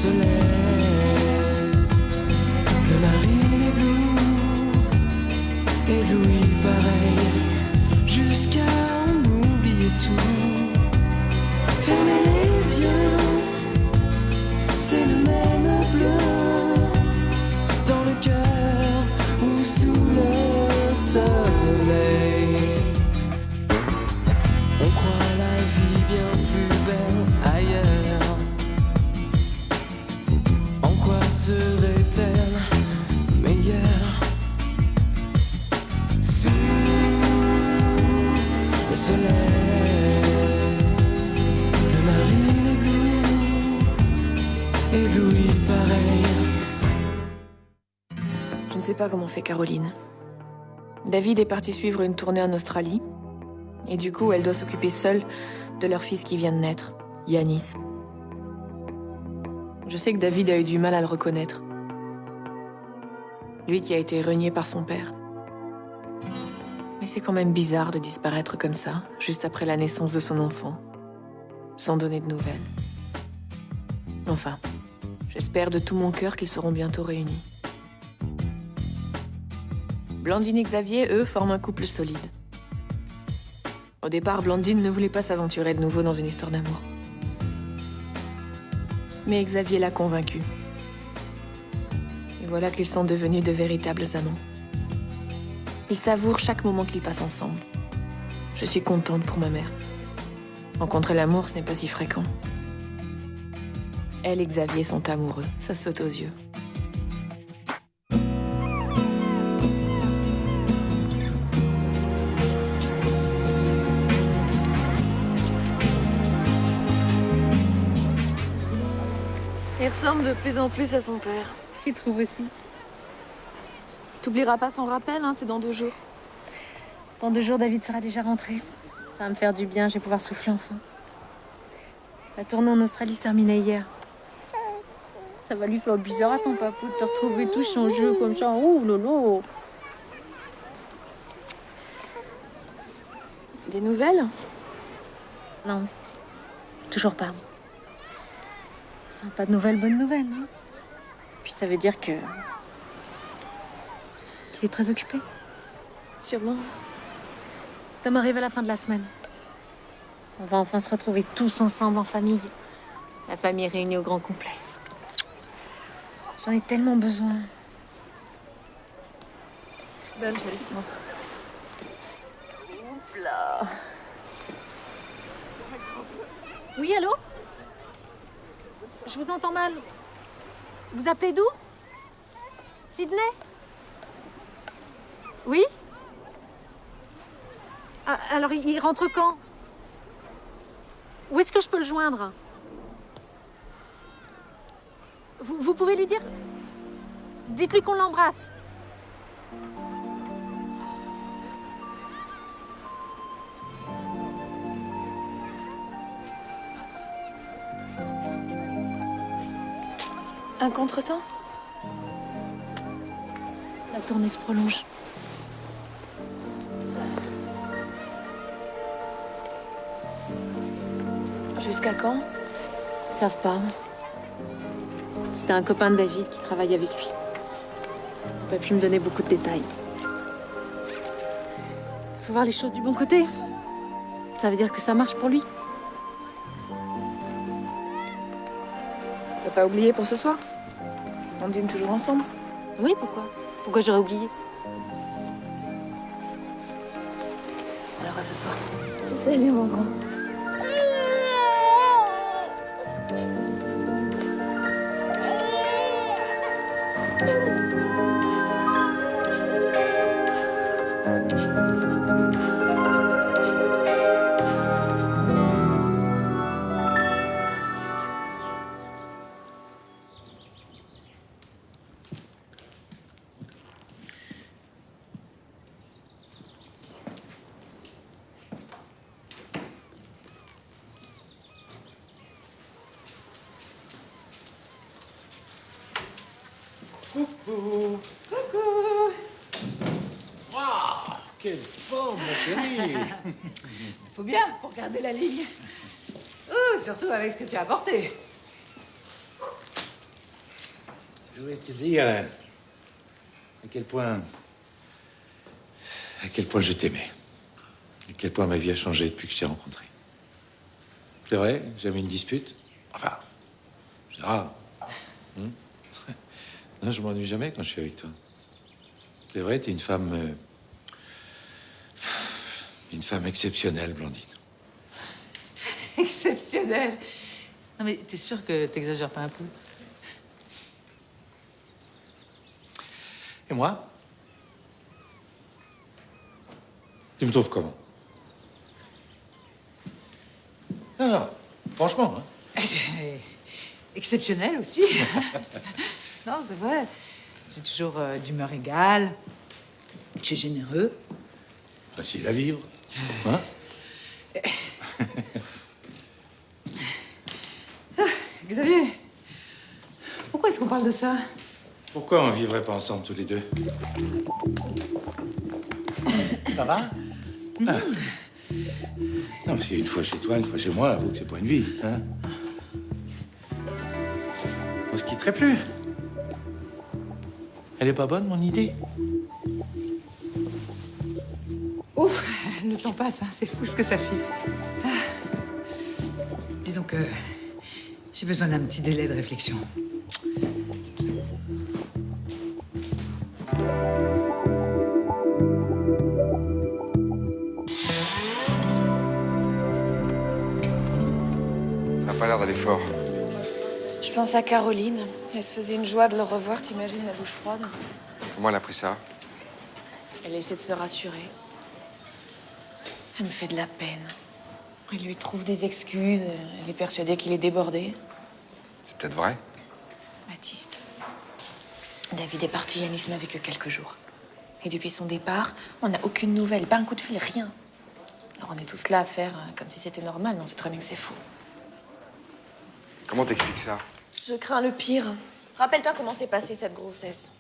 soleil, le marine est bleu, et Louis pareil, jusqu'à en oublier tout. Fermez les yeux, c'est le même bleu, dans le cœur ou sous le soleil. On croit la vie bien plus belle ailleurs. En quoi serait-elle meilleure? Sous le soleil, le marine est bleu, et Louis pareil. Je ne sais pas comment fait Caroline. David est parti suivre une tournée en Australie. Et du coup, elle doit s'occuper seule de leur fils qui vient de naître, Yanis. Je sais que David a eu du mal à le reconnaître. Lui qui a été renié par son père. Mais c'est quand même bizarre de disparaître comme ça, juste après la naissance de son enfant, sans donner de nouvelles. Enfin, j'espère de tout mon cœur qu'ils seront bientôt réunis. Blandine et Xavier, eux, forment un couple solide. Au départ, Blandine ne voulait pas s'aventurer de nouveau dans une histoire d'amour. Mais Xavier l'a convaincue. Et voilà qu'ils sont devenus de véritables amants. Ils savourent chaque moment qu'ils passent ensemble. Je suis contente pour ma mère. Rencontrer l'amour, ce n'est pas si fréquent. Elle et Xavier sont amoureux, ça saute aux yeux. Il ressemble de plus en plus à son père. Tu trouves aussi? T'oublieras pas son rappel, hein, c'est dans 2 jours. Dans 2 jours, David sera déjà rentré. Ça va me faire du bien, je vais pouvoir souffler enfin. La tournée en Australie se terminait hier. Ça va lui faire bizarre à ton papou de te retrouver tout changé comme ça. Ouh lolo. Des nouvelles? Non, toujours pas. Enfin, pas de nouvelles, bonnes nouvelles. Hein. Puis ça veut dire que... qu'il est très occupé. Sûrement. Tom arrive à la fin de la semaine. On va enfin se retrouver tous ensemble en famille. La famille réunie au grand complet. J'en ai tellement besoin. Donne, chérie. Bon. Oups là. Oui, allô? Je vous entends mal. Vous appelez d'où? Sydney? Oui? Ah, alors, il rentre quand? Où est-ce que je peux le joindre? Vous pouvez lui dire? Dites-lui qu'on l'embrasse. Un contretemps? La tournée se prolonge. Jusqu'à quand? Ils savent pas. C'était un copain de David qui travaille avec lui. Il n'a pas pu me donner beaucoup de détails. Faut voir les choses du bon côté. Ça veut dire que ça marche pour lui. T'as pas oublié pour ce soir? On dîne toujours ensemble? Oui, pourquoi? Pourquoi j'aurais oublié? Alors à ce soir. Salut mon grand. Coucou. Coucou. Waouh, quelle forme, ma chérie. Faut bien pour garder la ligne. Oh, surtout avec ce que tu as apporté. Je voulais te dire à quel point je t'aimais. À quel point ma vie a changé depuis que je t'ai rencontré. C'est vrai, jamais une dispute. Enfin, c'est rare. Non, je m'ennuie jamais quand je suis avec toi. C'est vrai, t'es une femme exceptionnelle, Blandine. Exceptionnel. Non mais t'es sûr que t'exagères pas un peu? Et moi? Tu me trouves comment? Non, franchement, hein. Exceptionnel aussi. Non, c'est vrai. J'ai toujours d'humeur égale. Tu es généreux. Facile à vivre, hein? Xavier, pourquoi est-ce qu'on parle de ça? Pourquoi on vivrait pas ensemble tous les deux? Ça va? Ah. Non, c'est une fois chez toi, une fois chez moi, avoue que c'est pas une vie, hein? On se quitterait plus. Elle est pas bonne, mon idée? Ouf, le temps passe, hein, c'est fou ce que ça fait. Ah. Disons que j'ai besoin d'un petit délai de réflexion. Ça n'a pas l'air d'aller fort. Je pense à Caroline. Elle se faisait une joie de le revoir, t'imagines, la bouche froide. Comment elle a pris ça? Elle essaie de se rassurer. Elle me fait de la peine. Elle lui trouve des excuses. Elle est persuadée qu'il est débordé. C'est peut-être vrai. Baptiste. David est parti, Yanis n'a vécu quelques jours. Et depuis son départ, on n'a aucune nouvelle, pas un coup de fil, rien. Alors on est tous là à faire comme si c'était normal, mais on sait très bien que c'est faux. Comment t'expliques ça? Je crains le pire. Rappelle-toi comment s'est passée cette grossesse.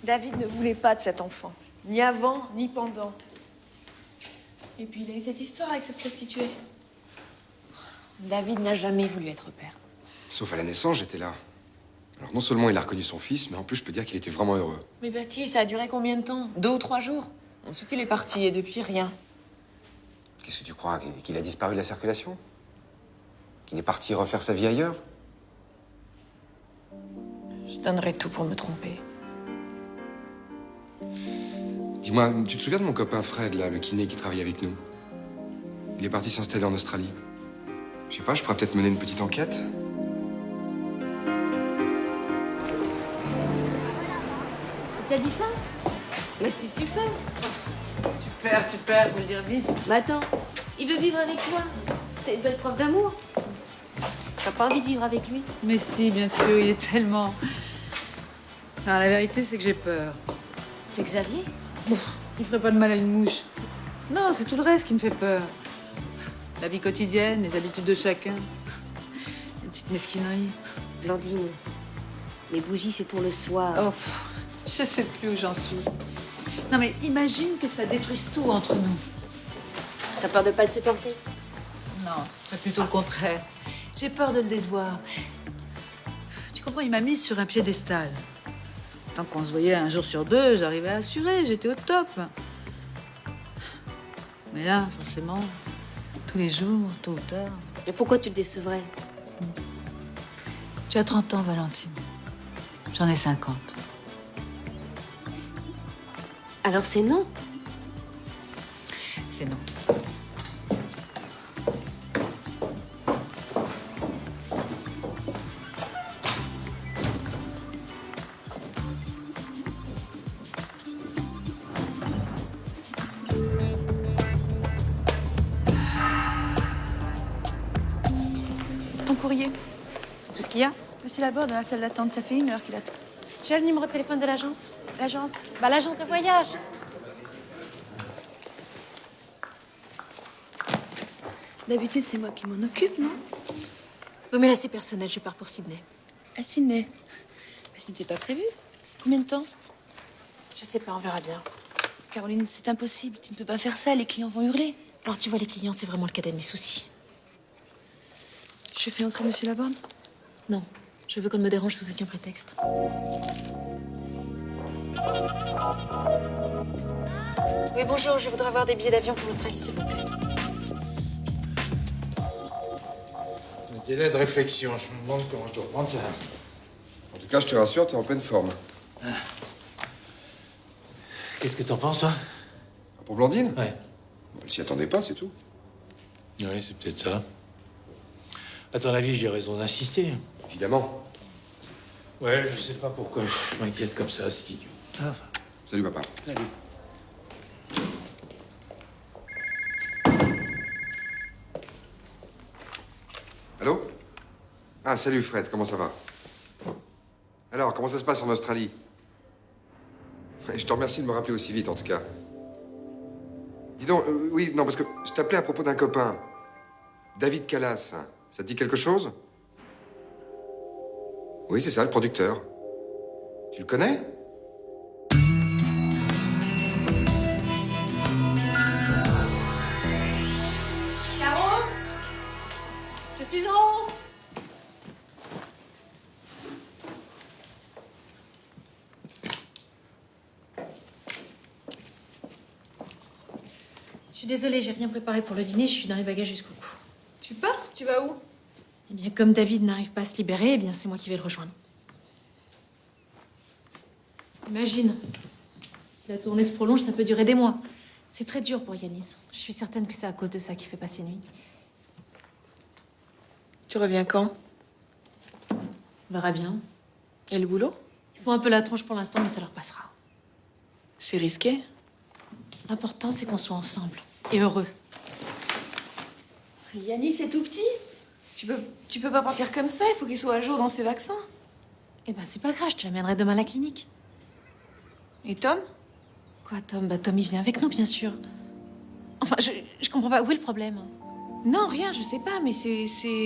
David ne voulait pas de cet enfant. Ni avant, ni pendant. Et puis il a eu cette histoire avec cette prostituée. David n'a jamais voulu être père. Sauf à la naissance, j'étais là. Alors non seulement il a reconnu son fils, mais en plus je peux dire qu'il était vraiment heureux. Mais Baptiste, ça a duré combien de temps? 2 ou 3 jours. Ensuite il est parti et depuis rien. Qu'est-ce que tu crois? Qu'il a disparu de la circulation? Qu'il est parti refaire sa vie ailleurs? Je donnerais tout pour me tromper. Dis-moi, tu te souviens de mon copain Fred, là, le kiné qui travaille avec nous? Il est parti s'installer en Australie. Je sais pas, je pourrais peut-être mener une petite enquête. T'as dit ça? Mais c'est super. Super, super, faut le dire vite. Mais attends, il veut vivre avec toi. C'est une belle preuve d'amour. T'as pas envie de vivre avec lui? Mais si, bien sûr, il est tellement... Alors, la vérité, c'est que j'ai peur. C'est Xavier? Il ferait pas de mal à une mouche. Non, c'est tout le reste qui me fait peur. La vie quotidienne, les habitudes de chacun. Une petite mesquinerie. Blandine, les bougies, c'est pour le soir. Oh, je sais plus où j'en suis. Non, mais imagine que ça détruise tout entre nous. T'as peur de pas le supporter? Non, c'est plutôt le contraire. J'ai peur de le décevoir. Tu comprends, il m'a mise sur un piédestal. Tant qu'on se voyait un jour sur 2, j'arrivais à assurer, j'étais au top. Mais là, forcément, tous les jours, tôt ou tard. Mais pourquoi tu le décevrais? Tu as 30 ans, Valentine. J'en ai 50. Alors c'est non? C'est non. Ton courrier. C'est tout ce qu'il y a? Monsieur Laborde, dans la salle d'attente, ça fait 1 heure qu'il attend. Tu as le numéro de téléphone de l'agence? L'agence. Bah l'agence de voyage. D'habitude, c'est moi qui m'en occupe, non? Oui, mais là c'est personnel, je pars pour Sydney. À Sydney. Mais ce n'était pas prévu. Combien de temps? Je sais pas, on verra bien. Caroline, c'est impossible. Tu ne peux pas faire ça, les clients vont hurler. Alors tu vois, les clients, c'est vraiment le cadet de mes soucis. Je fais entrer Monsieur Laborde. Non, je Je veux qu'on ne me dérange sous aucun prétexte. Oui, bonjour, je voudrais avoir des billets d'avion pour l'Australie, s'il vous plaît. Un délai de réflexion, je me demande comment je dois prendre ça. En tout cas, je te rassure, t'es en pleine forme. Qu'est-ce que t'en penses, toi? Pour Blandine? Ouais. Elle s'y attendait pas, c'est tout. Oui, c'est peut-être ça. À ton avis, j'ai raison d'insister. Évidemment. Ouais, je sais pas pourquoi je m'inquiète comme ça, c'est idiot. Ah, enfin, Salut, papa. salut. Allô? Ah, salut Fred, comment ça va? Alors, comment ça se passe en Australie? Je te remercie de me rappeler aussi vite, en tout cas. Dis donc, oui, non, parce que je t'appelais à propos d'un copain. David Callas. Ça te dit quelque chose? Oui, c'est ça, le producteur. Tu le connais? Caro? Je suis en haut. Je suis désolée, j'ai rien préparé pour le dîner, je suis dans les bagages jusqu'au cou. Tu pars? Tu vas où? Eh bien, comme David n'arrive pas à se libérer, eh bien, c'est moi qui vais le rejoindre. Imagine, si la tournée se prolonge, ça peut durer des mois. C'est très dur pour Yanis. Je suis certaine que c'est à cause de ça qu'il fait passer nuit. Tu reviens quand? On verra bien. Et le boulot? Ils font un peu la tronche pour l'instant, mais ça leur passera. C'est risqué. L'important, c'est qu'on soit ensemble et heureux. Yannis, c'est tout petit. Tu peux pas partir comme ça, il faut qu'il soit à jour dans ses vaccins. Eh ben, c'est pas grave, je te l'amènerai demain à la clinique. Et Tom? Quoi, Tom? Bah, Tom, il vient avec nous, bien sûr. Enfin, je comprends pas. Où est le problème? Non, rien, je sais pas, mais c'est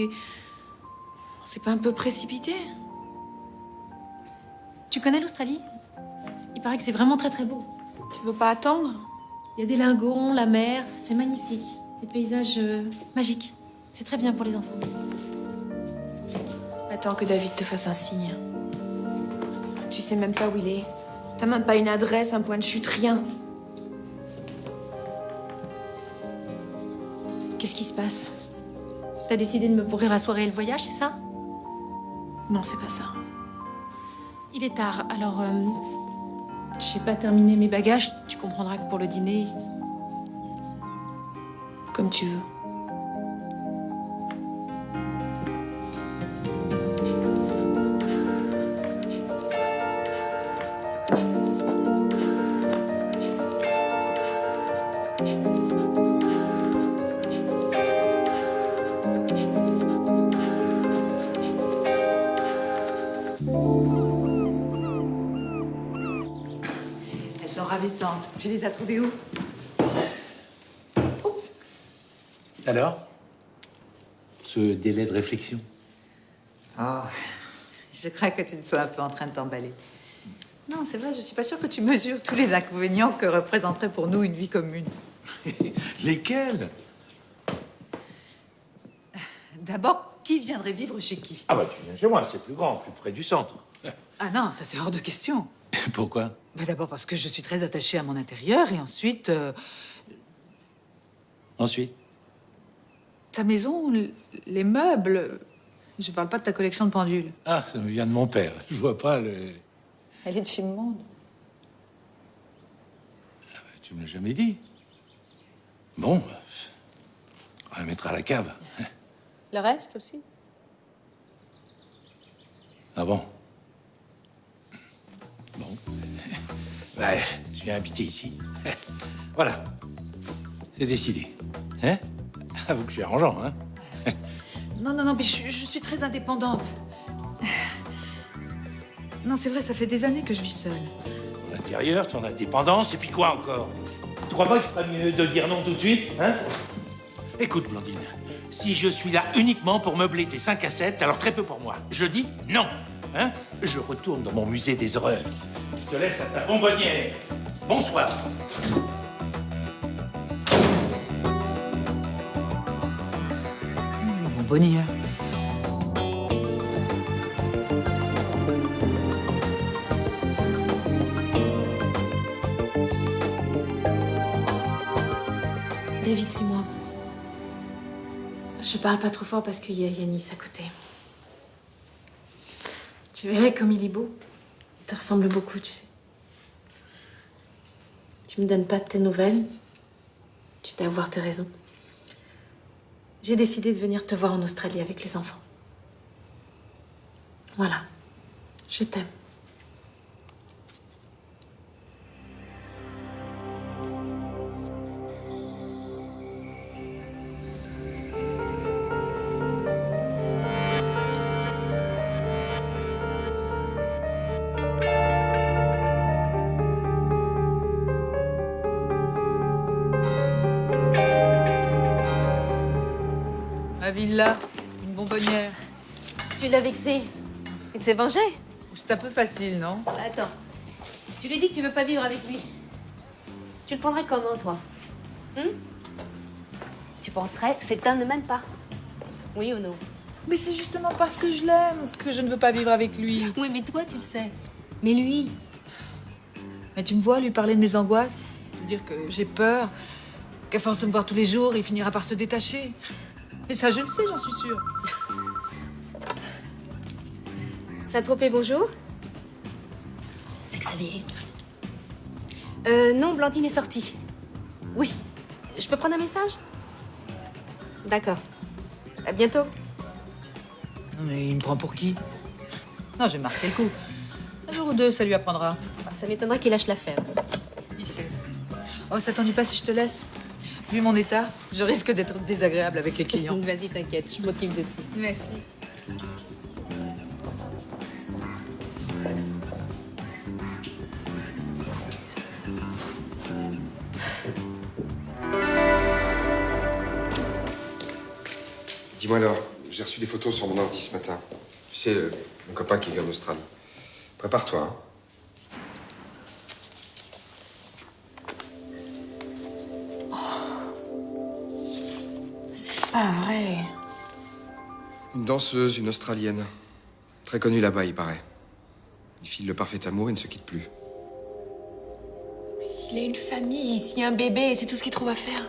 pas un peu précipité? Tu connais l'Australie? Il paraît que c'est vraiment très, très beau. Tu veux pas attendre? Il y a des lingons, la mer, c'est magnifique. Des paysages magiques. C'est très bien pour les enfants. Attends que David te fasse un signe. Tu sais même pas où il est. T'as même pas une adresse, un point de chute, rien. Qu'est-ce qui se passe? T'as décidé de me pourrir la soirée et le voyage, c'est ça? Non, c'est pas ça. Il est tard, alors... j'ai pas terminé mes bagages. Tu comprendras que pour le dîner... Comme tu veux. Elles sont ravissantes. Tu les as trouvées où? Oups. Alors? Ce délai de réflexion? Oh, je crains que tu ne sois un peu en train de t'emballer. Non, c'est vrai, je suis pas sûre que tu mesures tous les inconvénients que représenterait pour nous une vie commune. Lesquels? D'abord, qui viendrait vivre chez qui? Ah bah tu viens chez moi, c'est plus grand, plus près du centre. Ah non, ça c'est hors de question. Pourquoi? Bah, d'abord parce que je suis très attachée à mon intérieur et ensuite, Ensuite? ta maison, les meubles. Je parle pas de ta collection de pendules. Ah, ça me vient de mon père. Je vois pas le... Elle est de chez Monde. Tu me l'as jamais dit. Bon, on va la mettre à la cave. Le reste aussi? Ah bon? Bon. Ouais, je viens habiter ici. Voilà. C'est décidé. Hein? Avoue que je suis arrangeant, hein? Non, non, non, mais je suis très indépendante. Non, c'est vrai, ça fait des années que je vis seule. Ton intérieur, ton indépendance, et puis quoi encore? Tu crois pas qu'il ferait mieux de dire non tout de suite, hein? Écoute, Blandine, si je suis là uniquement pour meubler tes 5 à 7, alors très peu pour moi. Je dis non, hein? Je retourne dans mon musée des horreurs. Je te laisse à ta bonbonnière. Bonsoir. Mon bonheur. David, c'est moi. Je parle pas trop fort parce qu'il y a Yanis à côté. Tu verrais comme il est beau. Il te ressemble beaucoup, tu sais. Tu me donnes pas de tes nouvelles. Tu dois avoir tes raisons. J'ai décidé de venir te voir en Australie avec les enfants. Voilà. Je t'aime. Ma villa, une bonbonnière. Tu l'as vexé. Il s'est vengé. C'est un peu facile, non? Attends. Tu lui dis que tu veux pas vivre avec lui. Tu le prendrais comment, toi? Tu penserais que cet homme ne m'aime pas. Oui ou non? Mais c'est justement parce que je l'aime que je ne veux pas vivre avec lui. Oui, mais toi, tu le sais. Mais lui... Mais tu me vois lui parler de mes angoisses? Je veux dire que j'ai peur qu'à force de me voir tous les jours, il finira par se détacher. Et ça, je le sais, j'en suis sûre. Saint-Tropez, bonjour. C'est Xavier. Non, Blandine est sortie. Oui. Je peux prendre un message? D'accord. À bientôt. Non, mais il me prend pour qui? Non, j'ai marqué le coup. Un jour ou deux, ça lui apprendra. Ça m'étonnerait qu'il lâche l'affaire. Qui sait? Oh, ça t'ennuie pas si je te laisse? Vu mon état, je risque d'être désagréable avec les clients. Vas-y, t'inquiète, je m'occupe de tout. Merci. Dis-moi alors, j'ai reçu des photos sur mon ordi ce matin. Tu sais, mon copain qui vient d'Australie. Prépare-toi, hein. C'est pas vrai. Une danseuse, une Australienne. Très connue là-bas, il paraît. Ils filent le parfait amour et ne se quittent plus. Il a une famille, ici un bébé, c'est tout ce qu'il trouve à faire.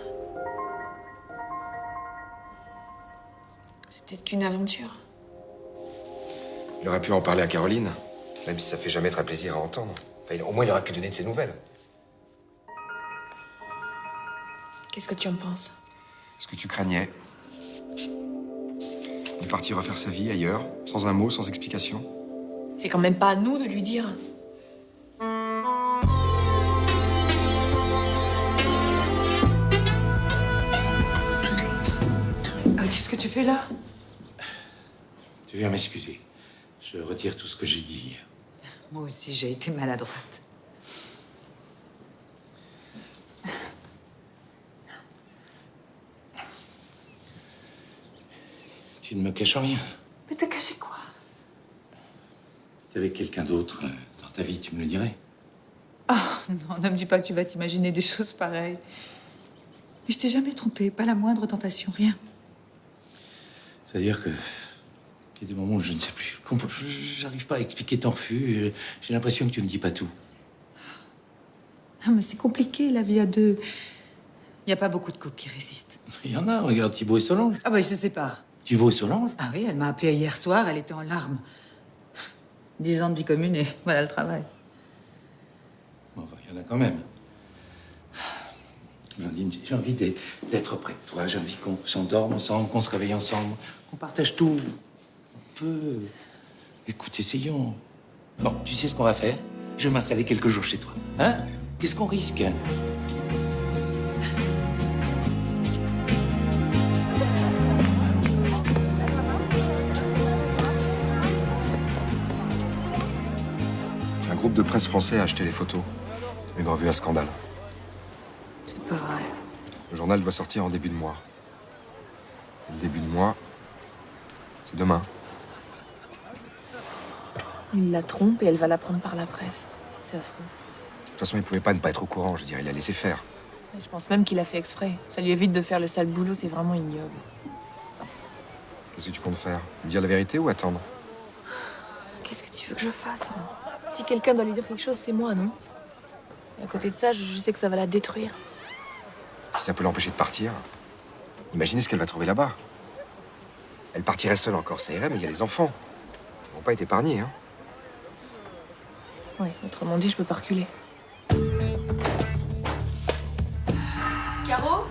C'est peut-être qu'une aventure. Il aurait pu en parler à Caroline, même si ça fait jamais très plaisir à entendre. Enfin, au moins, il aurait pu donner de ses nouvelles. Qu'est-ce que tu en penses? Ce que tu craignais. Il est parti refaire sa vie ailleurs, sans un mot, sans explication. C'est quand même pas à nous de lui dire. Qu'est-ce que tu fais là? Tu viens m'excuser. Je retire tout ce que j'ai dit hier. Moi aussi, j'ai été maladroite. Tu ne me caches rien. Mais te cacher quoi? Si t'avais quelqu'un d'autre dans ta vie, tu me le dirais. Ah, non, ne me dis pas que tu vas t'imaginer des choses pareilles. Mais je t'ai jamais trompée, pas la moindre tentation, rien. C'est-à-dire que... il y a des moments où je ne sais plus. J'arrive pas à expliquer ton refus. J'ai l'impression que tu ne dis pas tout. Ah, mais c'est compliqué, la vie à deux. Il n'y a pas beaucoup de couples qui résistent. Il y en a, regarde Thibaut et Solange. Ah bah, ils se séparent. Thibaut et Solange? Ah oui, elle m'a appelée hier soir, elle était en larmes. 10 ans de vie commune et voilà le travail. Bon, enfin, il y en a quand même. Blandine, j'ai envie d'être près de toi. J'ai envie qu'on s'endorme ensemble, qu'on se réveille ensemble, qu'on partage tout. On peut... Écoute, essayons. Bon, tu sais ce qu'on va faire? Je vais m'installer quelques jours chez toi. Hein? Qu'est-ce qu'on risque? Un groupe de presse français a acheté les photos. Une revue à scandale. C'est pas vrai. Le journal doit sortir en début de mois. Et le début de mois, c'est demain. Il la trompe et elle va la prendre par la presse. C'est affreux. De toute façon, il pouvait pas ne pas être au courant. Je dirais, il a laissé faire. Je pense même qu'il a fait exprès. Ça lui évite de faire le sale boulot, c'est vraiment ignoble. Qu'est-ce que tu comptes faire? Lui dire la vérité ou attendre? Qu'est-ce que tu veux que je fasse, hein? Si quelqu'un doit lui dire quelque chose, c'est moi, non? Et à côté de ça, je sais que ça va la détruire. Si ça peut l'empêcher de partir, imaginez ce qu'elle va trouver là-bas. Elle partirait seule encore, ça irait, mais il y a les enfants. Ils vont pas être épargnés, hein. Oui, autrement dit, je peux pas reculer. Caro?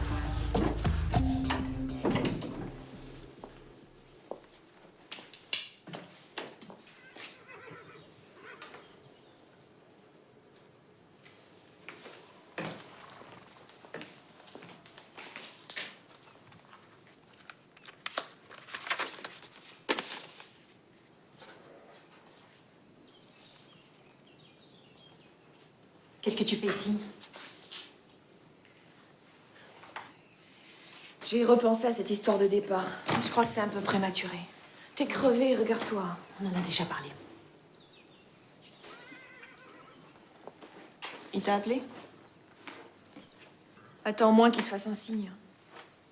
Qu'est-ce que tu fais ici? J'ai repensé à cette histoire de départ. Je crois que c'est un peu prématuré. T'es crevé, regarde-toi. On en a déjà parlé. Il t'a appelé? Attends au moins qu'il te fasse un signe.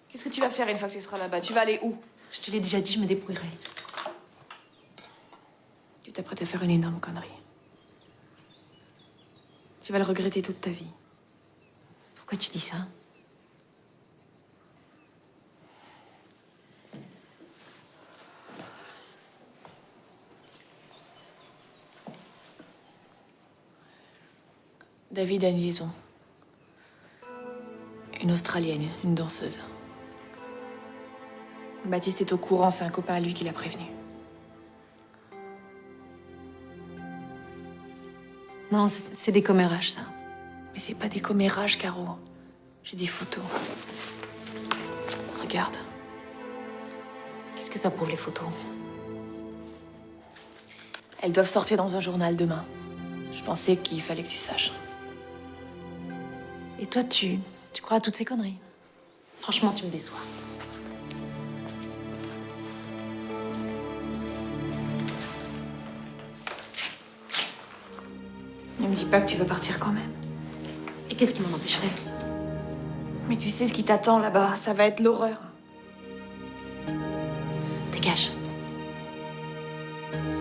Qu'est-ce que tu vas faire une fois que tu seras là-bas? Tu vas aller où? Je te l'ai déjà dit, je me débrouillerai. Tu t'apprêtes à faire une énorme connerie. Tu vas le regretter toute ta vie. Pourquoi tu dis ça? David a une liaison. Une Australienne, une danseuse. Baptiste est au courant, c'est un copain à lui qui l'a prévenu. Non, c'est des commérages, ça. Mais c'est pas des commérages, Caro. J'ai des photos. Regarde. Qu'est-ce que ça prouve, les photos? Elles doivent sortir dans un journal demain. Je pensais qu'il fallait que tu saches. Et toi, tu crois à toutes ces conneries? Franchement, tu me déçois. Ne me dis pas que tu veux partir quand même. Et qu'est-ce qui m'en empêcherait? Mais tu sais ce qui t'attend là-bas, ça va être l'horreur. Dégage.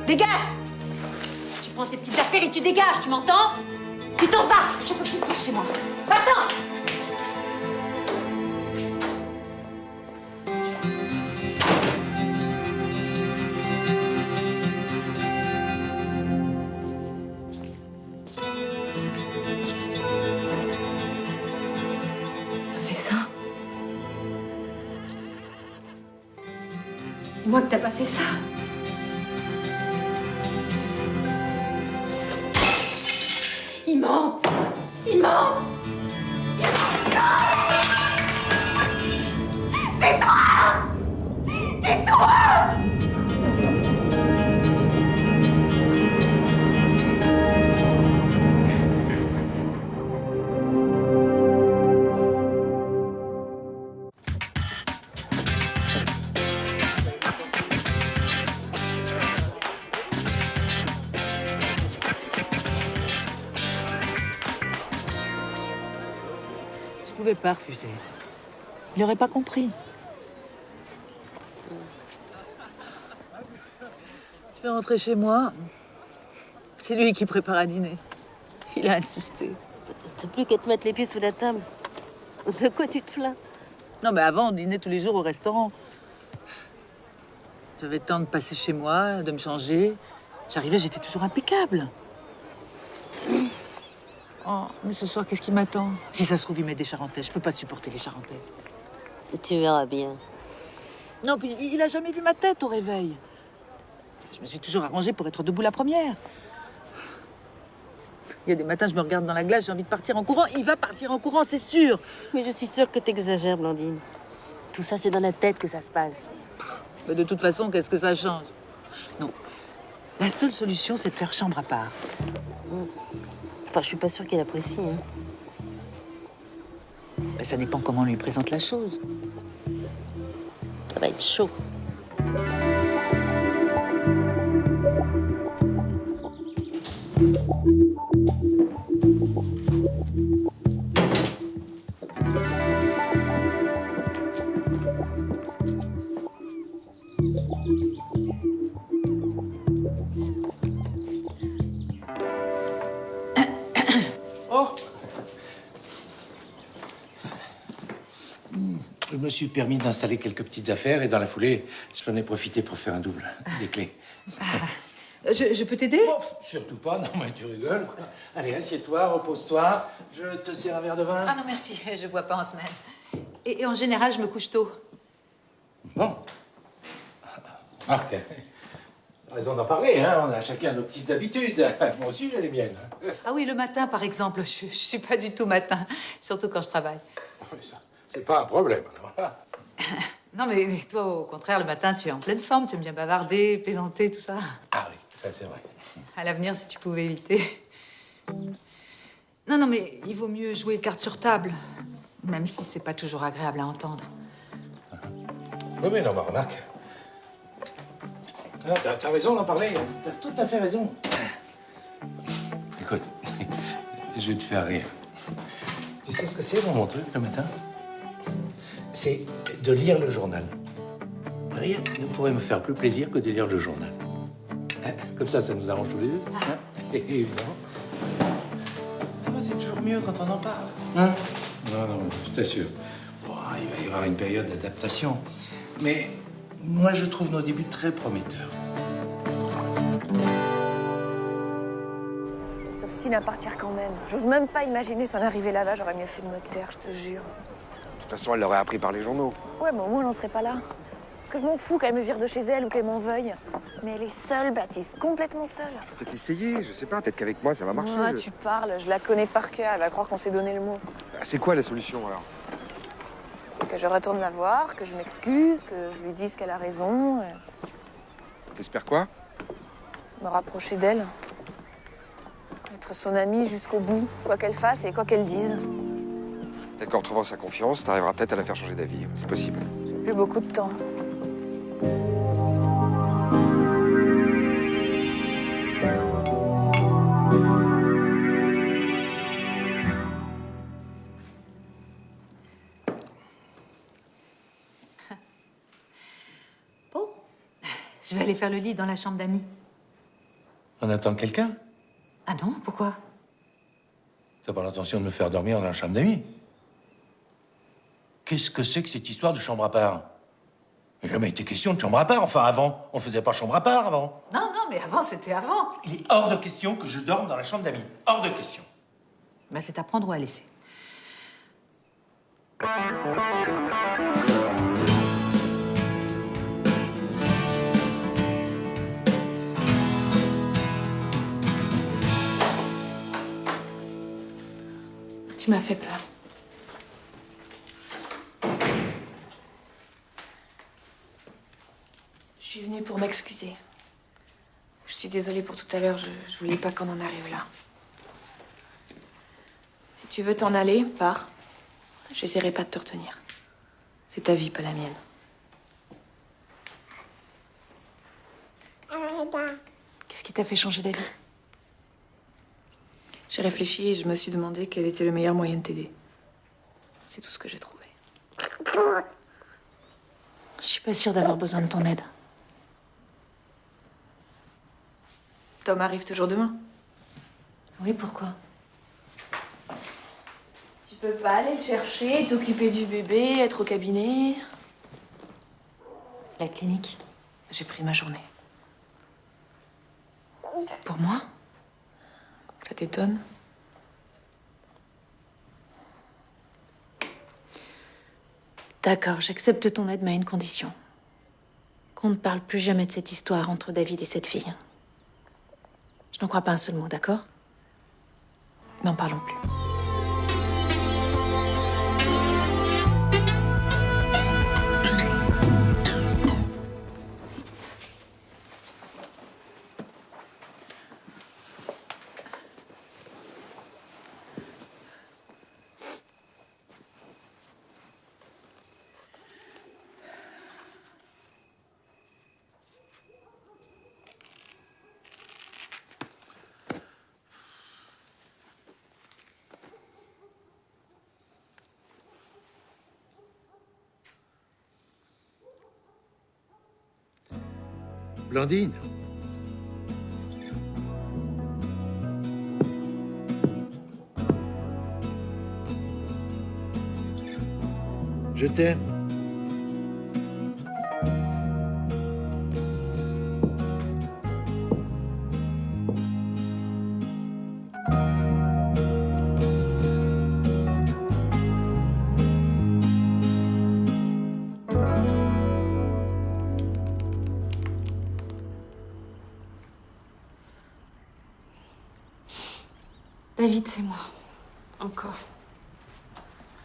Dégage! Tu prends tes petites affaires et tu dégages, tu m'entends? Tu t'en vas! Je veux plus de toi chez moi. Va-t'en! Fais ça. Dis-moi que t'as pas fait ça. Ils mentent! Ils mentent! Tais-toi! Tais-toi! Je pouvais pas refuser. Il aurait pas compris. Je vais rentrer chez moi. C'est lui qui prépare à dîner. Il a insisté. T'as plus qu'à te mettre les pieds sous la table. De quoi tu te plains? Non, mais avant, on dînait tous les jours au restaurant. J'avais le temps de passer chez moi, de me changer. J'arrivais, j'étais toujours impeccable. Oh, mais ce soir, qu'est-ce qui m'attend? Si ça se trouve, il met des charentaises. Je peux pas supporter les charentaises. Tu verras bien. Non, puis il a jamais vu ma tête au réveil. Je me suis toujours arrangée pour être debout la première. Il y a des matins, je me regarde dans la glace, j'ai envie de partir en courant. Il va partir en courant, c'est sûr. Mais je suis sûre que t'exagères, Blandine. Tout ça, c'est dans la tête que ça se passe. Mais de toute façon, qu'est-ce que ça change? Non. La seule solution, c'est de faire chambre à part. Enfin, je suis pas sûre qu'elle apprécie. Hein. Ben, ça dépend comment on lui présente la chose. Ça va être chaud. suis permis d'installer quelques petites affaires et dans la foulée, j'en ai profité pour faire un double. Des clés. Je peux t'aider? Oh, surtout pas, non mais tu rigoles, quoi. Allez, assieds-toi, repose-toi. Je te sers un verre de vin. Ah non, merci, je bois pas en semaine. Et en général, je me couche tôt. Bon. Marc, raison d'en parler, hein. On a chacun nos petites habitudes. Moi aussi, j'ai les miennes. Ah oui, le matin, par exemple. Je suis pas du tout matin, surtout quand je travaille. Oui, ça, c'est pas un problème, alors. Non, mais toi, au contraire, le matin, tu es en pleine forme, tu aimes bien bavarder, plaisanter, tout ça. Ah oui, ça c'est vrai. À l'avenir, si tu pouvais éviter. Non, mais il vaut mieux jouer carte sur table, même si c'est pas toujours agréable à entendre. Oui, mais non, ma remarque. Ah, t'as raison d'en parler. T'as tout à fait raison. Écoute, je vais te faire rire. Tu sais ce que c'est, mon truc, le matin? C'est de lire le journal. Rien ne pourrait me faire plus plaisir que de lire le journal. Hein? Comme ça nous arrange tous les deux. Hein? Et évidemment. Ça va, c'est toujours mieux quand on en parle. Hein? Non, je t'assure. Bon, il va y avoir une période d'adaptation. Mais moi, je trouve nos débuts très prometteurs. On s'obstine à partir quand même. J'ose même pas imaginer s'en arriver là-bas, j'aurais mieux fait de me taire, je te jure. De toute façon, elle l'aurait appris par les journaux. Ouais, mais au moins, elle n'en serait pas là. Parce que je m'en fous qu'elle me vire de chez elle ou qu'elle m'en veuille. Mais elle est seule, Baptiste, complètement seule. Peut-être essayer, je sais pas, peut-être qu'avec moi, ça va marcher. Ah, tu parles, je la connais par cœur, elle va croire qu'on s'est donné le mot. Ah, c'est quoi la solution, alors? Que je retourne la voir, que je m'excuse, que je lui dise qu'elle a raison. T'espères quoi? Me rapprocher d'elle. Être son amie jusqu'au bout, quoi qu'elle fasse et quoi qu'elle dise. Peut-être qu'en retrouvant sa confiance, t'arriveras peut-être à la faire changer d'avis. C'est possible. J'ai plus beaucoup de temps. Bon, je vais aller faire le lit dans la chambre d'amis. On attend quelqu'un? Ah non, pourquoi? T'as pas l'intention de me faire dormir dans la chambre d'amis? Qu'est-ce que c'est que cette histoire de chambre à part? Il n'a jamais été question de chambre à part. Enfin, avant, on faisait pas chambre à part, avant. Non, mais avant, c'était avant. Il est hors de question que je dorme dans la chambre d'amis. Hors de question. Bah, c'est à prendre ou à laisser. Tu m'as fait peur. Je suis venue pour m'excuser. Je suis désolée pour tout à l'heure, je voulais pas qu'on en arrive là. Si tu veux t'en aller, pars. J'essaierai pas de te retenir. C'est ta vie, pas la mienne. Qu'est-ce qui t'a fait changer d'avis? J'ai réfléchi et je me suis demandé quel était le meilleur moyen de t'aider. C'est tout ce que j'ai trouvé. Je suis pas sûre d'avoir besoin de ton aide. Tom arrive toujours demain? Oui, pourquoi? Tu peux pas aller le chercher, t'occuper du bébé, être au cabinet? La clinique? J'ai pris ma journée. Pour moi? Ça t'étonne? D'accord, j'accepte ton aide, mais à une condition. Qu'on ne parle plus jamais de cette histoire entre David et cette fille. Je n'en crois pas un seul mot, d'accord? N'en parlons plus. Blandine. Je t'aime. David, c'est moi. Encore.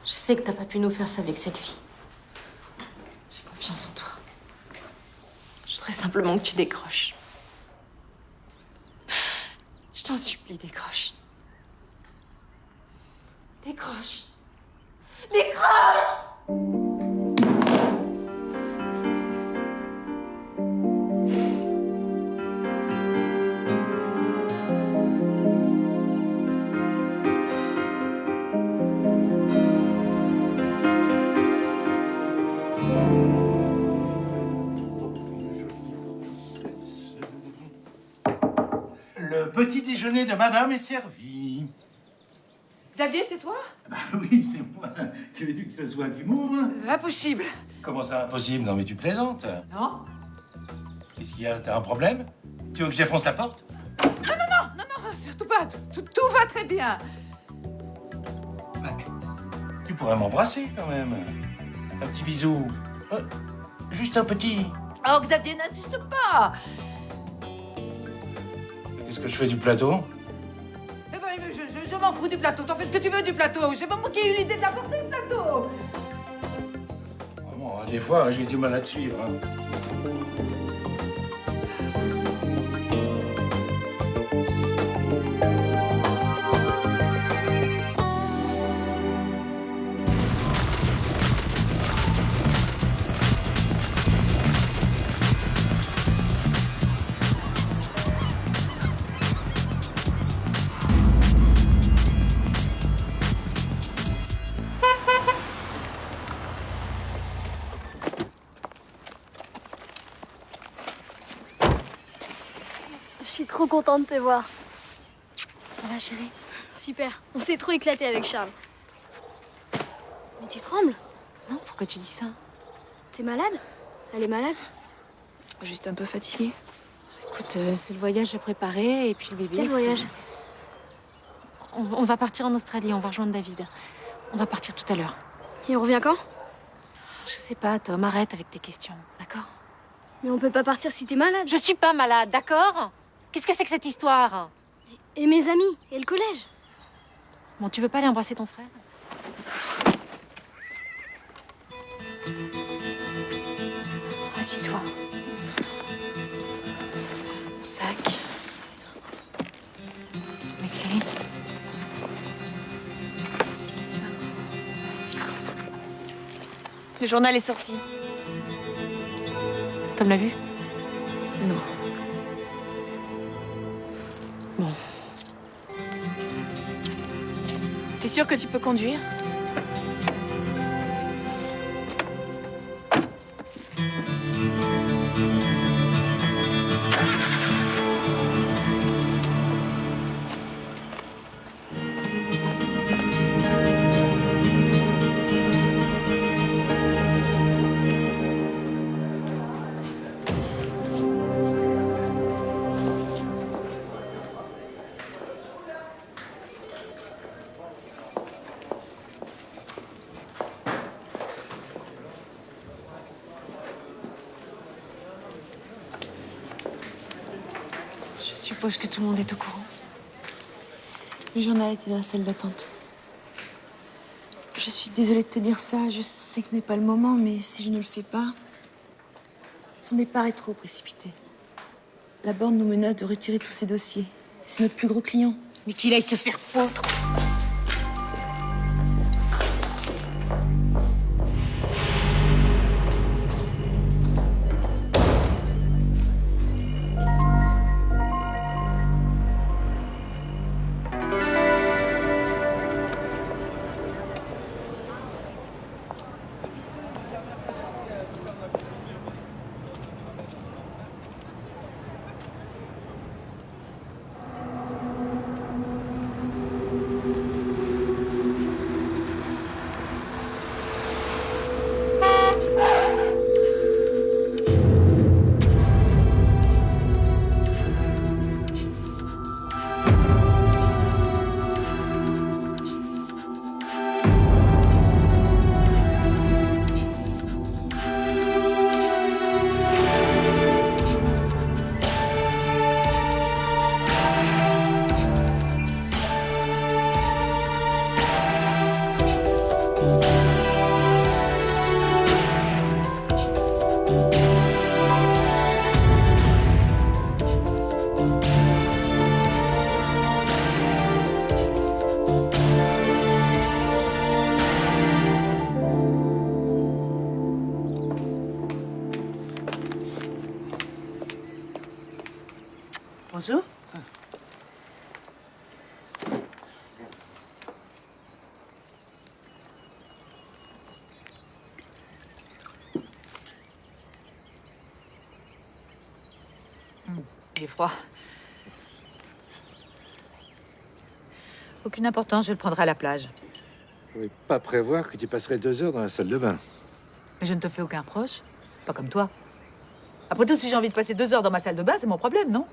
Je sais que t'as pas pu nous faire ça avec cette fille. J'ai confiance en toi. Je voudrais simplement que tu décroches. Je t'en supplie, décroche. Décroche. Décroche! Le petit déjeuner de madame est servi. Xavier, c'est toi? Bah oui, c'est moi. Tu veux que ce soit d'humour? Impossible. Comment ça, impossible? Non, mais tu plaisantes. Non? Qu'est-ce qu'il y a? T'as un problème? Tu veux que je défonce la porte? Non, surtout pas. Tout va très bien. Bah, tu pourrais m'embrasser, quand même. Un petit bisou. Juste un petit. Oh, Xavier, n'insiste pas. Qu'est-ce que je fais du plateau? Eh ben, je m'en fous du plateau. T'en fais ce que tu veux du plateau. C'est pas moi qui ai eu l'idée de l'apporter, le plateau. Vraiment, des fois, j'ai du mal à te suivre. Hein. Je suis trop contente de te voir. Ça va, chérie? Super. On s'est trop éclaté avec Charles. Mais tu trembles? Non, pourquoi tu dis ça? T'es malade? Elle est malade? Juste un peu fatiguée. Écoute, c'est le voyage à préparer et puis le bébé. Quel voyage? On va partir en Australie, on va rejoindre David. On va partir tout à l'heure. Et on revient quand? Je sais pas, Tom, arrête avec tes questions, d'accord? Mais on peut pas partir si t'es malade. Je suis pas malade, d'accord? Qu'est-ce que c'est que cette histoire? Et mes amis? Et le collège? Bon, tu veux pas aller embrasser ton frère? Assieds-toi. Mon sac. Mes clés. Vas-y. Le journal est sorti. Tom l'a vu? Non. Bon. T'es sûre que tu peux conduire? Je suppose que tout le monde est au courant. Le journal était dans la salle d'attente. Je suis désolée de te dire ça, je sais que ce n'est pas le moment, mais si je ne le fais pas, ton départ est trop précipité. La Borne nous menace de retirer tous ces dossiers. C'est notre plus gros client. Mais qu'il aille se faire foutre! Bonjour. Il est froid. Aucune importance, je le prendrai à la plage. Je ne pouvais pas prévoir que tu passerais 2 heures dans la salle de bain. Mais je ne te fais aucun reproche. Pas comme toi. Après tout, si j'ai envie de passer 2 heures dans ma salle de bain, c'est mon problème, non?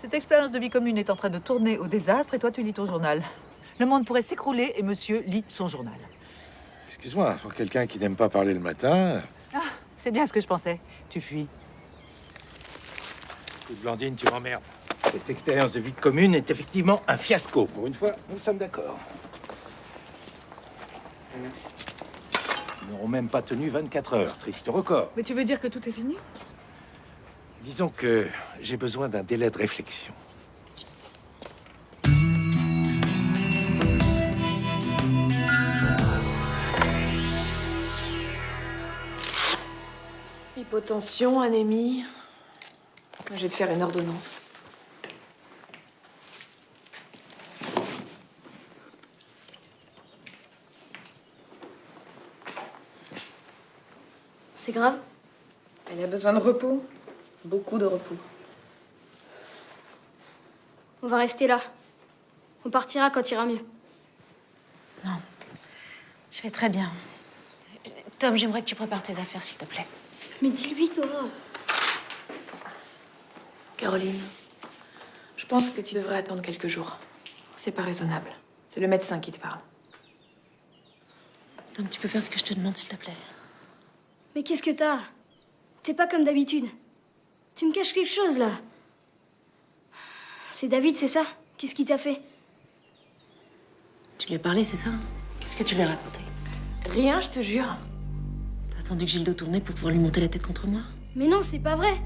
Cette expérience de vie commune est en train de tourner au désastre et toi, tu lis ton journal. Le monde pourrait s'écrouler et monsieur lit son journal. Excuse-moi, pour quelqu'un qui n'aime pas parler le matin... Ah, c'est bien ce que je pensais. Tu fuis. Écoute, Blandine, tu m'emmerdes. Cette expérience de vie commune est effectivement un fiasco. Pour une fois, nous sommes d'accord. Ils n'auront même pas tenu 24 heures. Triste record. Mais tu veux dire que tout est fini? Disons que j'ai besoin d'un délai de réflexion. Hypotension, anémie. Je vais te faire une ordonnance. C'est grave? Elle a besoin de repos. Beaucoup de repos. On va rester là. On partira quand ira mieux. Non. Je vais très bien. Tom, j'aimerais que tu prépares tes affaires, s'il te plaît. Mais dis-lui, toi. Caroline, je pense que tu devrais attendre quelques jours. C'est pas raisonnable. C'est le médecin qui te parle. Tom, tu peux faire ce que je te demande, s'il te plaît. Mais qu'est-ce que t'as? T'es pas comme d'habitude. Tu me caches quelque chose, là. C'est David, c'est ça? Qu'est-ce qu'il t'a fait? Tu lui as parlé, c'est ça? Qu'est-ce que tu lui as raconté? Rien, je te jure. T'as attendu que j'ai le dos tourné pour pouvoir lui monter la tête contre moi? Mais non, c'est pas vrai.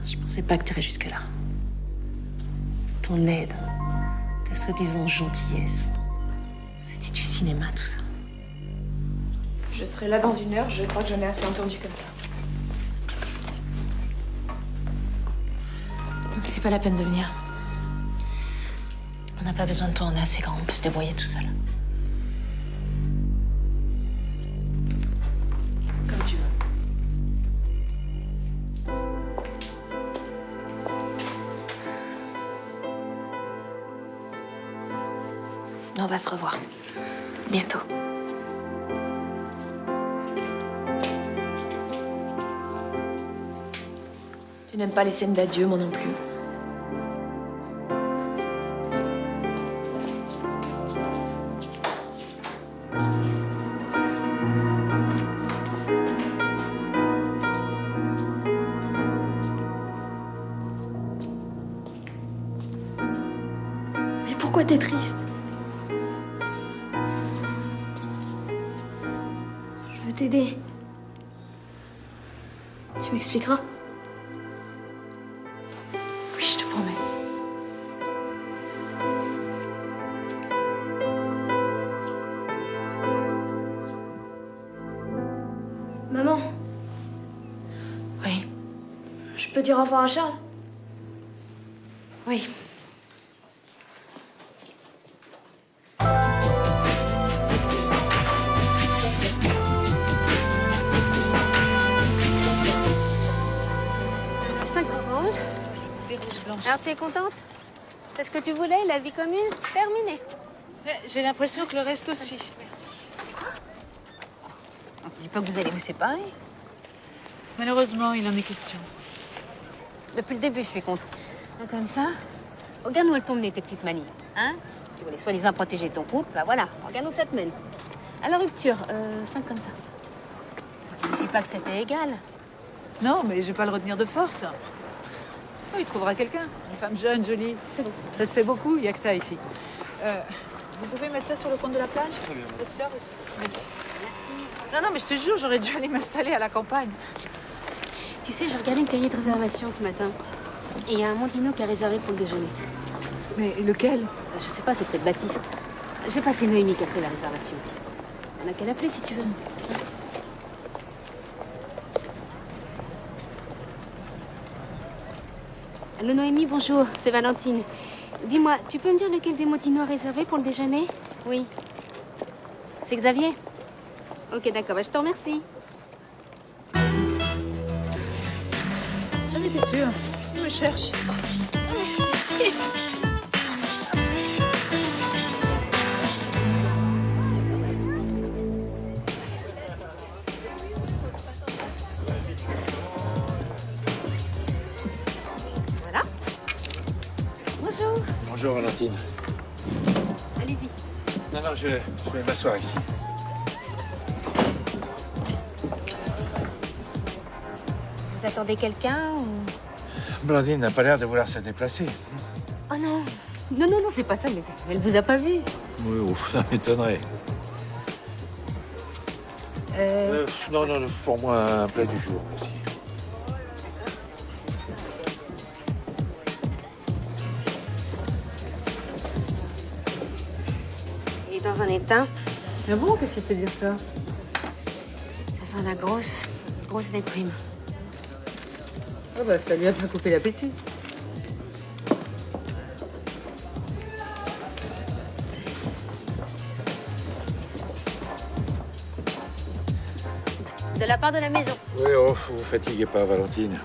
Je pensais pas que t'irais jusque-là. Ton aide, ta soi-disant gentillesse. C'était du cinéma, tout ça. Je serai là dans 1 heure, je crois que j'en ai assez entendu comme ça. C'est pas la peine de venir. On n'a pas besoin de toi, on est assez grand, on peut se débrouiller tout seul. Comme tu veux. On va se revoir. Bientôt. Tu n'aimes pas les scènes d'adieu, moi non plus. Mais pourquoi t'es triste? Je veux t'aider. Tu m'expliqueras? Oui, je te promets. Maman, Oui, je peux dire au revoir à Charles? oui. Des rouges blanches. Alors tu es contente? C'est ce que tu voulais, la vie commune? Terminée. J'ai l'impression que le reste aussi. Ne dis pas que vous allez vous séparer. Malheureusement, il en est question. Depuis le début, je suis contre. Comme ça, regarde où elles tombent tes petites manies. Hein? Tu voulais soi-disant protéger ton couple, bah voilà, regarde où ça te mène. À la rupture, 5 comme ça. Ne dis pas que c'était égal. Non, mais je vais pas le retenir de force. Oh, il trouvera quelqu'un. Une femme jeune, jolie. C'est bon. Ça se fait beaucoup, il n'y a que ça ici. Vous pouvez mettre ça sur le compte de la plage? Les fleurs aussi. Merci. Merci. Non, non, mais je te jure, j'aurais dû aller m'installer à la campagne. Tu sais, j'ai regardé le cahier de réservation ce matin. Et il y a un Mondino qui a réservé pour le déjeuner. Mais lequel? Je sais pas, c'est peut-être Baptiste. J'ai passé Noémie qui a pris la réservation. On a qu'à l'appeler si tu veux. Allô Noémie, bonjour, c'est Valentine. Dis-moi, tu peux me dire lequel des Motinois réservé pour le déjeuner? Oui. C'est Xavier? Ok, d'accord, bah, je te remercie. J'en étais sûre. Il me cherche. Voilà. Bonjour. Bonjour, Valentine. Allez-y. Non, je vais m'asseoir ici. Vous attendez quelqu'un ou... Blandine n'a pas l'air de vouloir se déplacer. Oh non. Non, c'est pas ça, mais elle vous a pas vu. Oui, ça m'étonnerait. Non, pour moi, un plat du jour, merci. Il est dans un état. Ah bon, qu'est-ce qui te fait dire ça? Ça sent la grosse déprime. Ah bah, ça lui a pas coupé l'appétit. De la part de la maison. Oui, vous fatiguez pas, Valentine.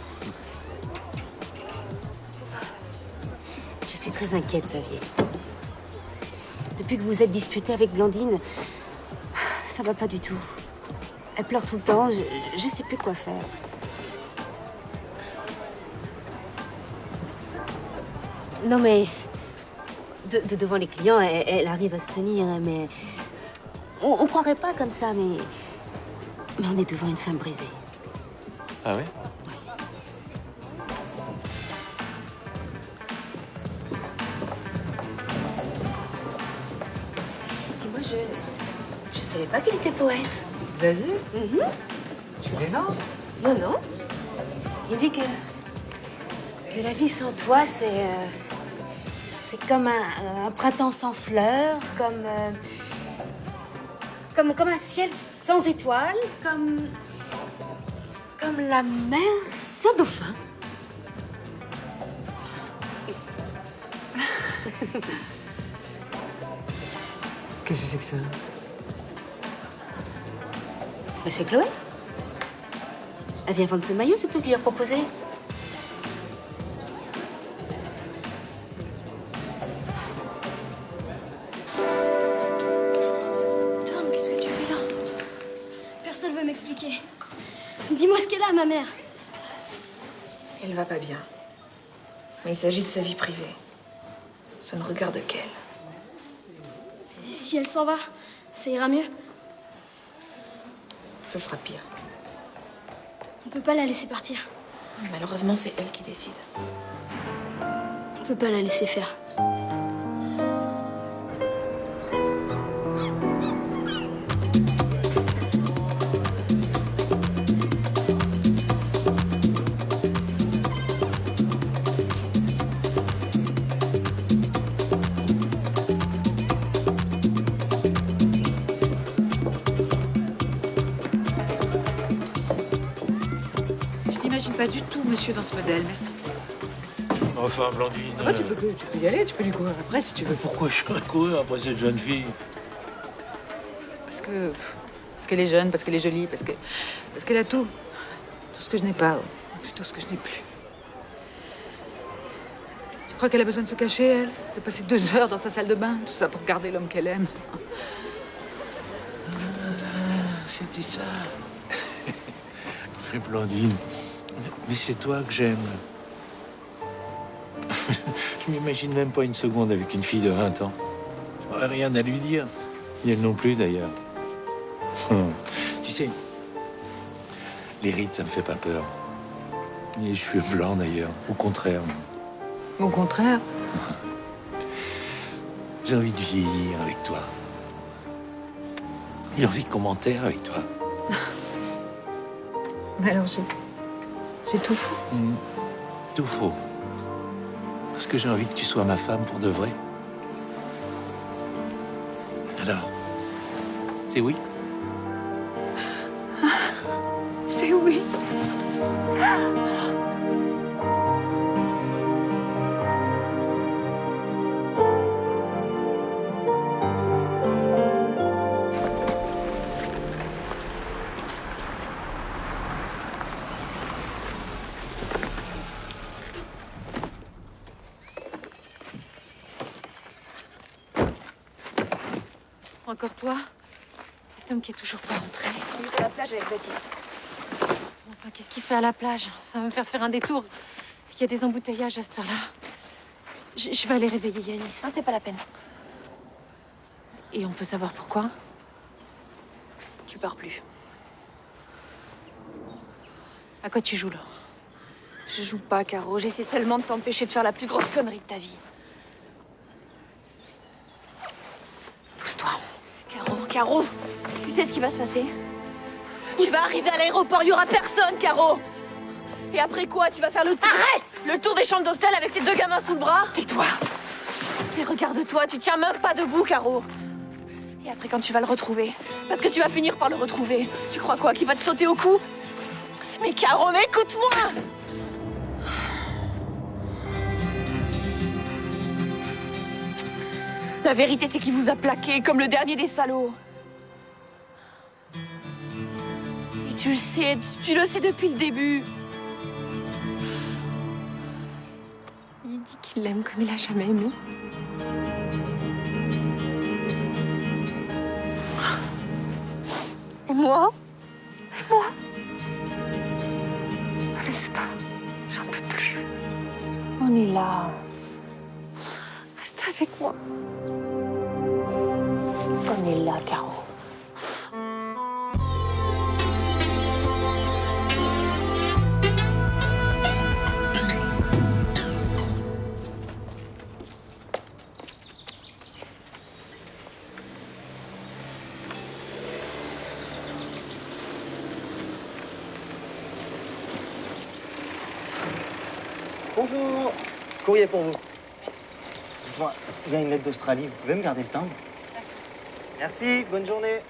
Je suis très inquiète, Xavier. Depuis que vous vous êtes disputé avec Blandine, ça va pas du tout. Elle pleure tout le temps, je sais plus quoi faire. Non mais, devant les clients, elle arrive à se tenir, mais... On croirait pas comme ça, mais on est devant une femme brisée. Ah oui? Dis-moi, je savais pas qu'elle était poète. Xavier? Tu plaisantes? Non. Il dit que la vie sans toi, c'est comme un printemps sans fleurs, comme un ciel sans étoiles, comme la mer sans dauphin. Qu'est-ce que c'est que ça? Bah, c'est Chloé. Elle vient vendre ses maillots, c'est toi qui lui as proposé. Tom, qu'est-ce que tu fais là? Personne veut m'expliquer. Dis-moi ce qu'elle a, ma mère. Elle va pas bien. Mais il s'agit de sa vie privée. Ça ne regarde qu'elle. Et si elle s'en va, ça ira mieux. Ce sera pire. On peut pas la laisser partir. Malheureusement, c'est elle qui décide. On peut pas la laisser faire. Je n'imagine pas du tout monsieur dans ce modèle, merci. Enfin, Blandine... Ah, tu peux y aller, tu peux lui courir après si tu veux. Pourquoi je serais courir après cette jeune fille? Parce qu'elle est jeune, parce qu'elle est jolie, parce qu'elle a tout. Tout ce que je n'ai pas, ou plutôt ce que je n'ai plus. Tu crois qu'elle a besoin de se cacher, elle? De passer 2 heures dans sa salle de bain? Tout ça pour garder l'homme qu'elle aime? C'était ça. Mais Blandine, mais c'est toi que j'aime. Je m'imagine même pas une seconde avec une fille de 20 ans. J'aurais rien à lui dire. Et elle non plus, d'ailleurs. Tu sais, les rides, ça me fait pas peur. Ni les cheveux blancs, d'ailleurs. Au contraire. Au contraire. J'ai envie de vieillir avec toi. J'ai envie de commenter avec toi. Mais alors, j'ai tout faux. Tout faux. Parce que j'ai envie que tu sois ma femme pour de vrai. Alors, c'est oui? C'est oui. Encore toi? Cet homme qui est toujours pas rentré. On est à la plage avec Baptiste. Enfin, qu'est-ce qu'il fait à la plage? Ça va me faire un détour. Il y a des embouteillages à cette heure-là. Je vais aller réveiller Yanis. Non, c'est pas la peine. Et on peut savoir pourquoi? Tu pars plus. À quoi tu joues, là? Je joue pas, Caro. J'essaie seulement de t'empêcher de faire la plus grosse connerie de ta vie. Pousse-toi. Caro, tu sais ce qui va se passer? Tu vas arriver à l'aéroport, il y aura personne, Caro. Et après quoi? Tu vas faire le tour... Arrête! Le tour des chambres d'hôtel avec tes 2 gamins sous le bras? Tais-toi. Et regarde-toi, tu tiens même pas debout, Caro. Et après, quand tu vas le retrouver, parce que tu vas finir par le retrouver, tu crois quoi? Qu'il va te sauter au cou? Mais Caro, mais écoute-moi! La vérité, c'est qu'il vous a plaqué comme le dernier des salauds. Et tu le sais depuis le début. Il dit qu'il l'aime comme il a jamais aimé. Et moi? Laisse pas, j'en peux plus. On est là. Reste avec moi. On est là, Caro. Bonjour. Courrier pour vous. Dites-moi, il y a une lettre d'Australie, vous pouvez me garder le timbre? Merci, bonne journée.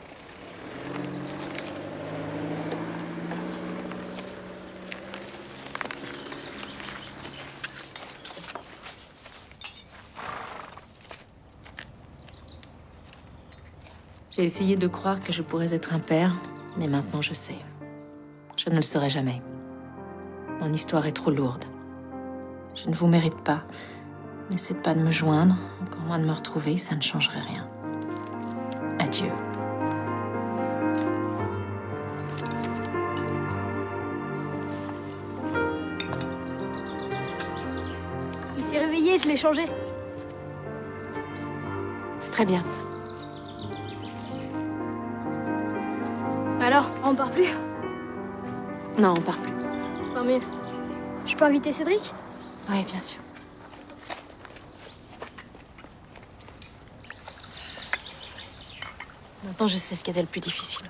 J'ai essayé de croire que je pourrais être un père, mais maintenant je sais. Je ne le serai jamais. Mon histoire est trop lourde. Je ne vous mérite pas. N'essayez pas de me joindre, encore moins de me retrouver, ça ne changerait rien. Adieu. Il s'est réveillé, je l'ai changé. C'est très bien. Alors, on part plus? Non, on part plus. Tant mieux. Je peux inviter Cédric? Oui, bien sûr. Maintenant, je sais ce qui était le plus difficile.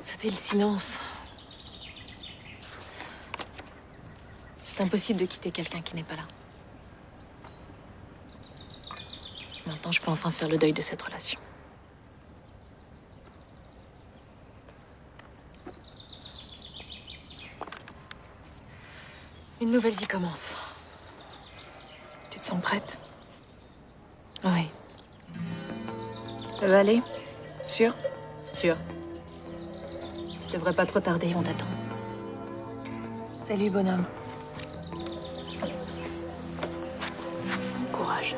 C'était le silence. C'est impossible de quitter quelqu'un qui n'est pas là. Maintenant, je peux enfin faire le deuil de cette relation. Une nouvelle vie commence. Tu te sens prête? Oui. Ça va aller? Sûr? Sûr. Tu devrais pas trop tarder, ils vont t'attendre. Salut, bonhomme. Courage.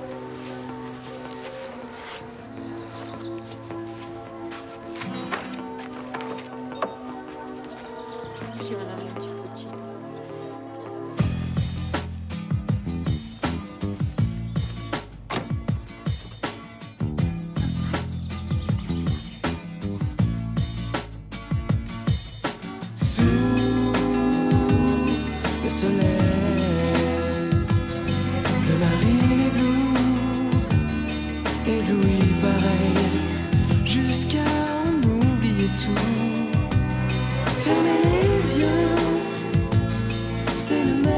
Sous le soleil, le marine est bleu, ébloui pareil, jusqu'à en oublier tout. Fermez les yeux, c'est le même.